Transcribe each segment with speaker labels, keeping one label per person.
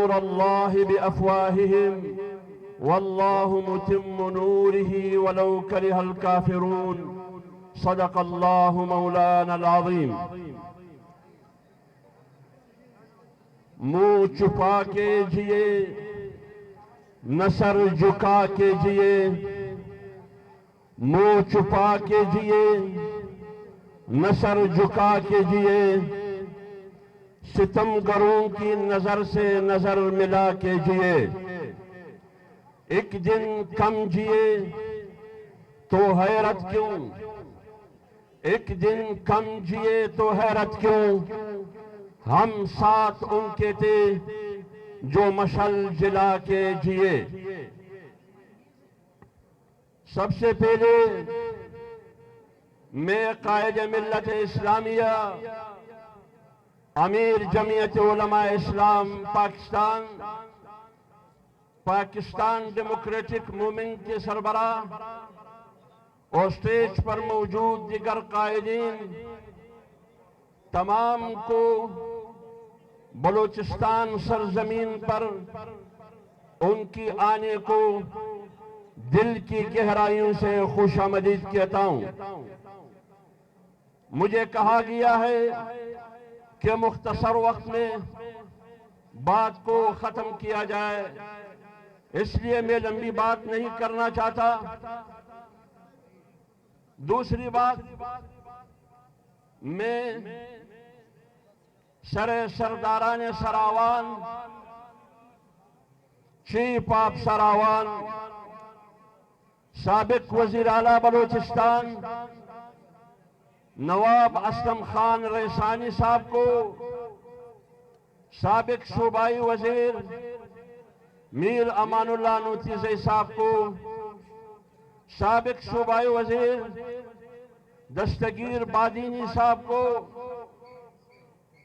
Speaker 1: نور الله بأفواههم والله متم نوره ولو كره الكافرون صدق الله مولانا العظيم. منہ چھپا کے جیے نہ سر جھکا کے جیے، منہ چھپا کے جیے نہ سر جھکا کے جیے، ستم گروں کی نظر سے نظر ملا کے جیے. ایک دن کم جیے تو حیرت کیوں، ایک دن کم جیے تو حیرت کیوں، ہم ساتھ ان کے تھے جو مشعل جلا کے جیے. سب سے پہلے میں قائد ملت اسلامیہ امیر جمعیت علماء اسلام پاکستان ڈیموکریٹک موومنٹ کے سربراہ اور اسٹیج پر موجود دیگر قائدین تمام کو بلوچستان سرزمین پر ان کی آنے کو دل کی گہرائیوں سے خوش آمدید کہتا ہوں. مجھے کہا گیا ہے کہ مختصر وقت میں بات کو ختم کیا جائے، اس لیے میں لمبی بات نہیں کرنا چاہتا. دوسری بات، میں سرداران سراوان، چیف آف سراوان، سابق وزیر اعلیٰ بلوچستان نواب اسلم خان ریسانی صاحب کو، سابق صوبائی وزیر میر امان اللہ نوتیزئی صاحب کو، سابق صوبائی وزیر دستگیر بادینی صاحب کو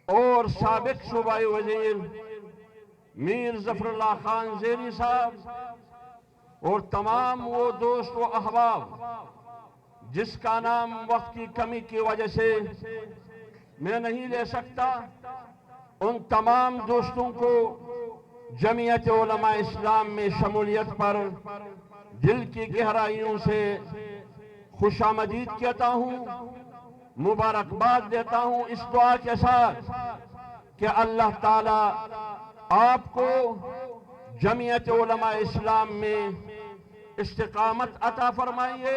Speaker 1: اور سابق صوبائی وزیر میر ظفر اللہ خان زیری صاحب اور تمام وہ دوست و احباب جس کا نام وقت کی کمی کی وجہ سے میں نہیں لے سکتا، ان تمام دوستوں کو جمعیت علماء اسلام میں شمولیت پر دل کی گہرائیوں سے خوش آمدید کہتا ہوں، مبارکباد دیتا ہوں اس دعا کے ساتھ کہ اللہ تعالی آپ کو جمعیت علماء اسلام میں استقامت عطا فرمائیے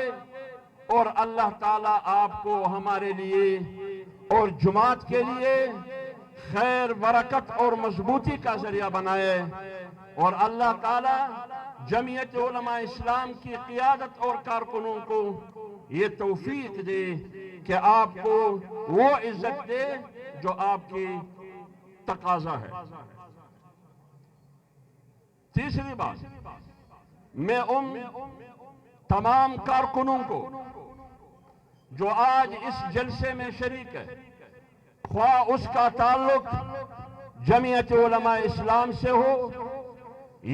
Speaker 1: اور اللہ تعالیٰ آپ کو ہمارے لیے اور جماعت کے لیے خیر برکت اور مضبوطی کا ذریعہ بنائے، اور اللہ تعالیٰ جمعیت علماء اسلام کی قیادت اور کارکنوں کو یہ توفیق دے کہ آپ کو وہ عزت دے جو آپ کی تقاضا ہے. تیسری بات، میں ان تمام کارکنوں کو جو آج اس جلسے میں شریک ہے، خواہ اس کا تعلق جمعیت علماء اسلام سے ہو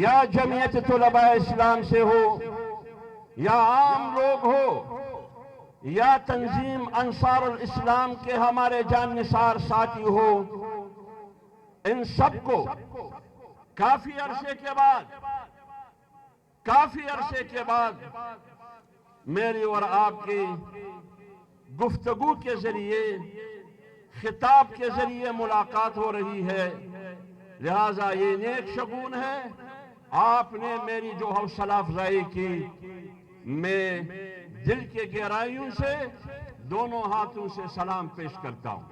Speaker 1: یا جمعیت طلباء اسلام سے ہو یا عام لوگ ہو یا تنظیم انصار الاسلام کے ہمارے جان نثار ساتھی ہو، ان سب کو کافی عرصے کے بعد میری اور آپ کی گفتگو کے ذریعے، خطاب کے ذریعے ملاقات ہو رہی ہے. لہٰذا یہ نیک شگون ہے. آپ نے میری جو حوصلہ افزائی کی، میں دل کے گہرائیوں سے دونوں ہاتھوں سے سلام پیش کرتا ہوں.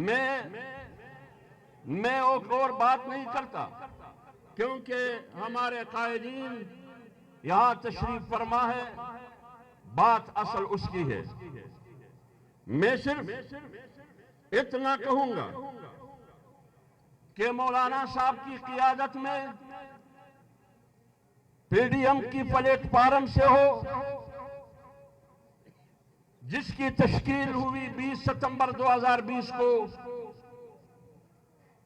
Speaker 1: میں ایک اور بات نہیں کرتا کیونکہ ہمارے قائدین یہاں تشریف فرما ہے، بات اصل اس کی ہے. میں صرف اتنا کہوں گا کہ مولانا صاحب کی قیادت میں پی ڈی ایم کی پلیٹ فارم سے ہو، جس کی تشکیل ہوئی 20 ستمبر 2020 کو،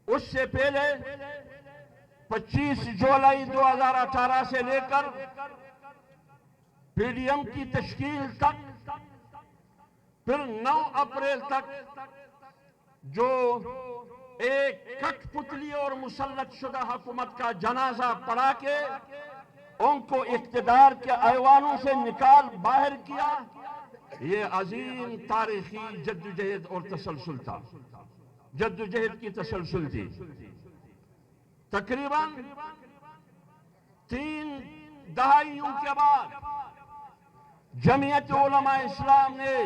Speaker 1: اس سے پہلے 25 جولائی 2018 سے لے کر پی ڈی ایم کی تشکیل تک پھر 9 اپریل تک جو ایک کٹ پتلی اور مسلط شدہ حکومت کا جنازہ پڑھا کے ان کو اقتدار کے ایوانوں سے نکال باہر کیا، یہ عظیم تاریخی جدوجہد اور تسلسل تھا، جدوجہد کی تسلسل تھی۔ تقریباً 3 دہائیوں کے بعد جمعیت علماء اسلام نے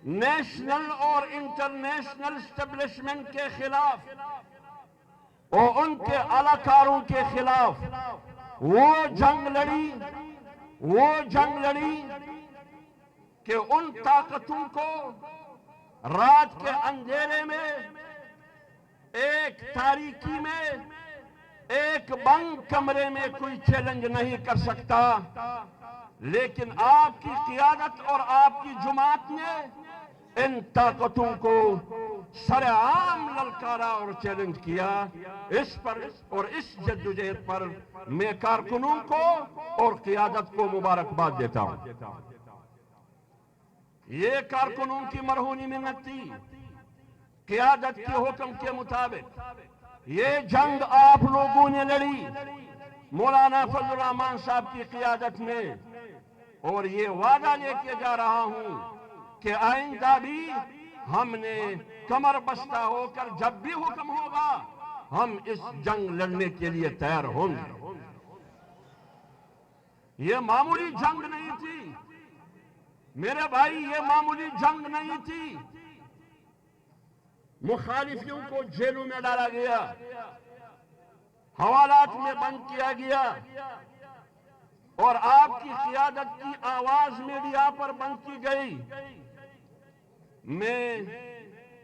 Speaker 1: نیشنل اور انٹرنیشنل اسٹیبلشمنٹ کے خلاف اور ان کے اعلیٰ کے خلاف وہ جنگ لڑی کہ ان طاقتوں کو رات کے اندھیرے میں، ایک تاریکی میں، ایک بند کمرے میں کوئی چیلنج نہیں کر سکتا، لیکن آپ کی قیادت اور آپ کی جماعت نے ان طاقتوں کو سرعام للکارا اور چیلنج کیا۔ اس پر اور اس جدوجہد پر میں کارکنوں کو اور قیادت کو مبارکباد دیتا ہوں۔ یہ کارکنوں کی مرہونی محنت تھی، قیادت کے حکم کے مطابق یہ جنگ آپ لوگوں نے لڑی مولانا فضل الرحمان صاحب کی قیادت میں، اور یہ وعدہ لے کے جا رہا ہوں کہ آئندہ بھی ہم نے کمر بستہ ہو کر جب بھی حکم ہوگا ہم اس جنگ لڑنے کے لیے تیار ہوں گے۔ یہ معمولی جنگ نہیں تھی میرے بھائی، یہ معمولی جنگ نہیں تھی۔ مخالفوں کو جیلوں میں ڈالا گیا، حوالات میں بند کیا گیا، اور آپ کی قیادت کی آواز میڈیا پر بند کی گئی۔ میں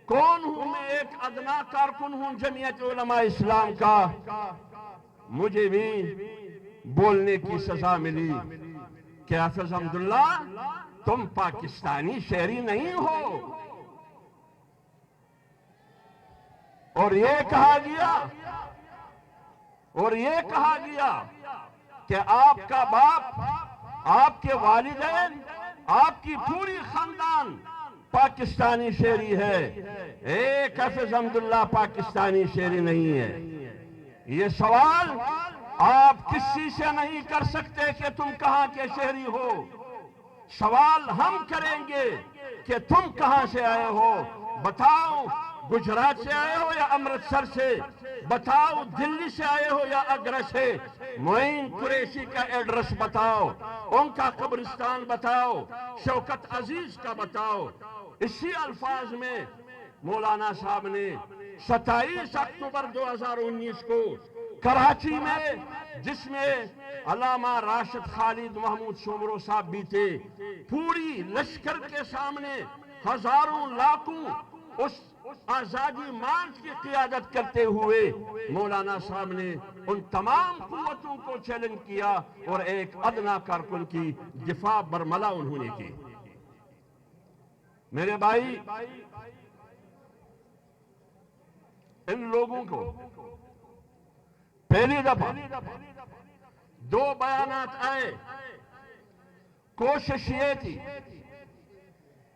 Speaker 1: کون ہوں؟ میں ایک ادنا کارکن ہوں جمعیت علماء اسلام کا، مجھے بھی بولنے کی سزا ملی کہ حافظ حمداللہ تم پاکستانی شہری نہیں ہو، اور یہ کہا گیا کہ آپ کا باپ، آپ کے والدین، آپ کی پوری خاندان پاکستانی شہری ہے، ایک حافظ حمداللہ پاکستانی شہری نہیں ہے۔ یہ سوال آپ کسی سے نہیں کر سکتے کہ تم کہاں کے شہری ہو، سوال ہم کریں گے کہ تم کہاں سے آئے ہو، بتاؤ گجرات سے آئے ہو یا امرتسر سے، بتاؤ دلی سے آئے ہو یا آگرہ سے، معین قریشی کا ایڈریس بتاؤ، ان کا قبرستان بتاؤ، شوکت عزیز کا بتاؤ۔ اسی الفاظ میں مولانا صاحب نے 27 اکتوبر 2019 کو کراچی میں، جس میں علامہ راشد خالد محمود سومرو صاحب بھی تھے، پوری لشکر کے سامنے ہزاروں لاکھوں اس آزادی مارچ کی قیادت کرتے ہوئے مولانا صاحب نے ان تمام قوتوں کو چیلنج کیا، اور ایک ادنا کارکن کی دفاع برملا انہوں نے کی۔ میرے بھائی، ان لوگوں کو پہلی دفعہ 2 بیانات آئے، کوشش یہ تھی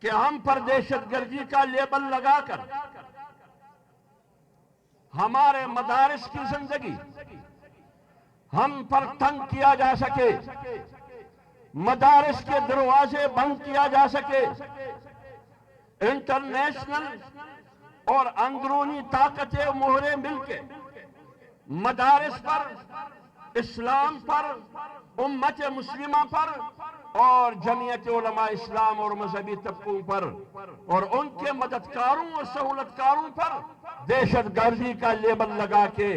Speaker 1: کہ ہم پر دہشت گردی کا لیبل لگا کر ہمارے مدارس کی زندگی ہم پر تنگ کیا جا سکے، مدارس کے دروازے بند کیا جا سکے، انٹرنیشنل اور اندرونی طاقتیں مہرے مل کے مدارس پر، اسلام پر، امت مسلمہ پر اور جمعیت علماء اسلام اور مذہبی طبقوں پر اور ان کے مددکاروں اور سہولتکاروں پر دہشت گردی کا لیبل لگا کے،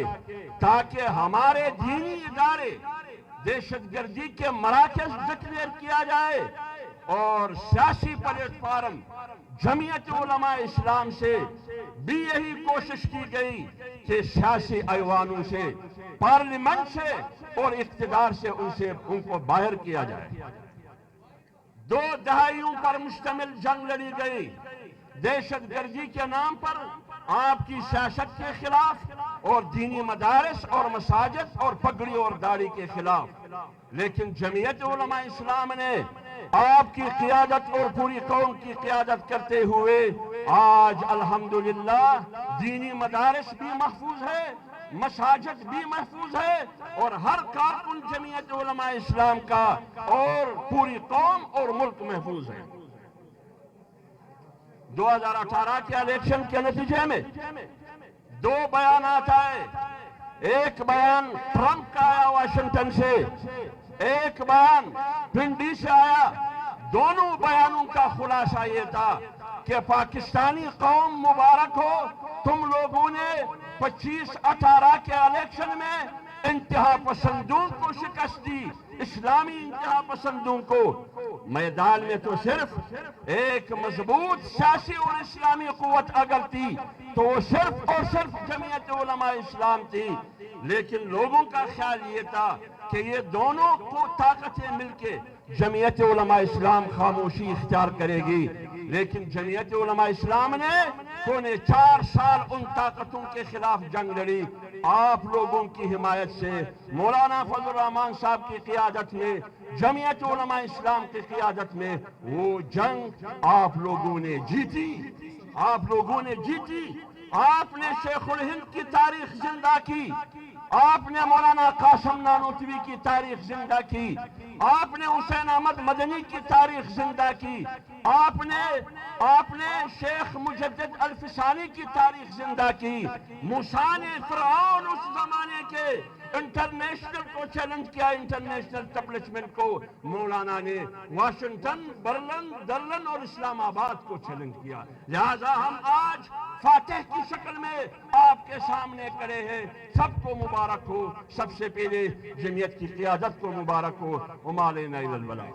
Speaker 1: تاکہ ہمارے دینی ادارے دہشت گردی کے مراکز ڈکلیئر کیا جائے، اور سیاسی پلیٹ فارم جمعیت علماء اسلام سے بھی یہی کوشش کی گئی کہ سیاسی ایوانوں سے، پارلیمنٹ سے اور اقتدار سے ان کو باہر کیا جائے۔ 2 دہائیوں پر مشتمل جنگ لڑی گئی، دہشت گردی کے نام پر آپ کی سیاست کے خلاف، اور دینی مدارس اور مساجد اور پگڑی اور داڑھی کے خلاف، لیکن جمعیت علماء اسلام نے آپ کی قیادت اور پوری قوم کی قیادت کرتے ہوئے آج الحمدللہ دینی مدارس بھی محفوظ ہے، مساجد بھی محفوظ ہے، اور ہر کارکن جمعیت علماء اسلام کا اور پوری قوم اور ملک محفوظ ہے۔ 2018 کے الیکشن کے نتیجے میں دو بیانات آئے، ایک بیان ٹرمپ کا آیا واشنگٹن سے، ایک بیان پنڈی سے آیا۔ دونوں بیانوں کا خلاصہ یہ تھا کہ پاکستانی قوم مبارک ہو، تم لوگوں نے 25-18 کے الیکشن میں انتہا پسندوں کو شکست دی، اسلامی انتہا پسندوں کو۔ میدان میں تو صرف ایک مضبوط سیاسی اور اسلامی قوت اگر تھی تو وہ صرف اور صرف جمعیت علماء اسلام تھی، لیکن لوگوں کا خیال یہ تھا کہ یہ دونوں کو طاقتیں مل کے جمعیت علماء اسلام خاموشی اختیار کرے گی، لیکن جمعیت علماء اسلام نے پونے 4 سال ان طاقتوں کے خلاف جنگ لڑی۔ آپ لوگوں کی حمایت سے، مولانا فضل الرحمان صاحب کی قیادت میں، جمعیت علماء اسلام کی قیادت میں وہ جنگ آپ لوگوں نے جیتی، آپ لوگوں نے جیتی۔ آپ نے شیخ الہند کی تاریخ زندہ کی، آپ نے مولانا قاسم نانوتوی کی تاریخ زندہ کی، آپ نے حسین احمد مدنی کی تاریخ زندہ کی، آپ نے شیخ مجدد الفسانی کی تاریخ زندہ کی۔ موسیٰ نے فرعون اس زمانے کے انٹرنیشنل کو چیلنج کیا، انٹرنیشنل اسٹیبلشمنٹ کو۔ مولانا نے واشنگٹن، برلن اور اسلام آباد کو چیلنج کیا۔ لہذا ہم آج فاتح کی شکل میں آپ کے سامنے کھڑے ہیں۔ سب کو مبارک ہو، سب سے پہلے جمعیت کی قیادت کو مبارک ہو۔ وما علینا الا البلاغ۔